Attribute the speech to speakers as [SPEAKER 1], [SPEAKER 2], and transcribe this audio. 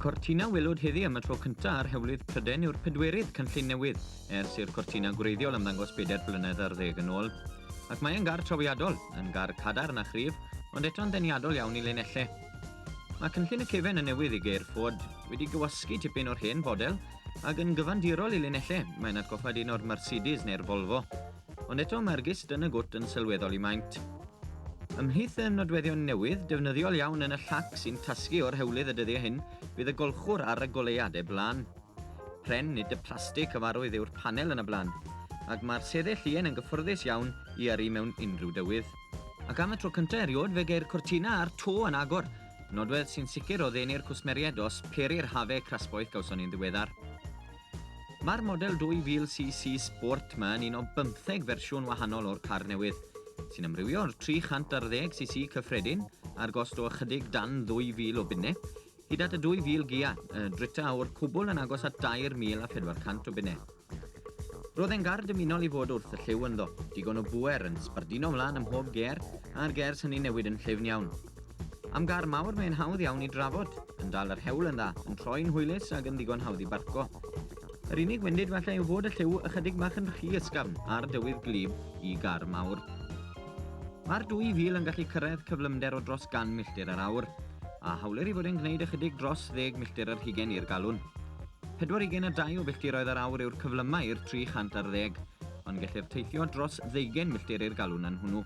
[SPEAKER 1] Cortina welwyd heddi am y tro cyntaf ar hewlydd Pryden yw'r pedwerydd cynllun newydd, ers i'r Cortina gwreiddiol ymddangos 4 blynedd ar 10 yn ôl. Ac mae'n gar trawiadol, yn gar cadarn a chrif, ond eto'n ddeniadol iawn i linellau. Mae cynllun y cefen yn newydd i geir ffod wedi gywasgu tipyn o'r hen fodel ac yn gyfandirol i linellau, mae'n atgoffa un o'r Mercedes neu'r Volvo. Ond eto mae'r gist yn y gwt yn sylweddol i maint. Ymhlith y nodweddion newydd, defnyddiol iawn yn y llac sy'n tasgu o'r hewlydd y dyddiau hyn, bydd y golchwr ar y goleuadau blaen. Pren nid y plastig cyfarwydd yw'r panel yn y blaen, ac mae'r seddau llun yn gyffyrddus iawn i yrru mewn unrhyw dywydd. Ac am y tro cyntaf eriod, fe geir Cortina ar to yn agor, nodwedd sy'n sicr o ddeni'r cwsmeriaid os peri'r hafau crasboeth gawson ni'n ddiweddar. Mae'r model 2000cc Sport yma yn un o 15 fersiwn wahanol o'r car newydd, sy'n amrywio o'r 310cc cyffredin ar gost o ychydig dan 2000 o bunne, hyd at y 2000 gia, drita o'r cwbl yn agos at 2400 o bunne. Roedd e'n gar dymunol i fod wrth y lliw ynddo, digon o bwer yn sbardino mlaen ym mhob ger, a'r gers hynny newid yn llyfn iawn. Am gar mawr mae'n hawdd iawn i drafod, yn dal yr hewl yn dda, yn troi'n hwylus ac yn ddigon hawdd i barco. Yr unig wendid falle yw fod y lliw ychydig bach yn rhy ysgafn ar dywydd glib i gar mawr. Mae'r 2000 yn gallu cyrraedd cyflymder o dros 100 milltir yr awr, a hawlir i fod yn gwneud ychydig dros 10 milltir yr hugen i'r galwn. 42 o filltiroedd yr awr yw'r cyflymau i'r 310, ond gellir teithio dros 20 milltir i'r galwn yn hwnnw.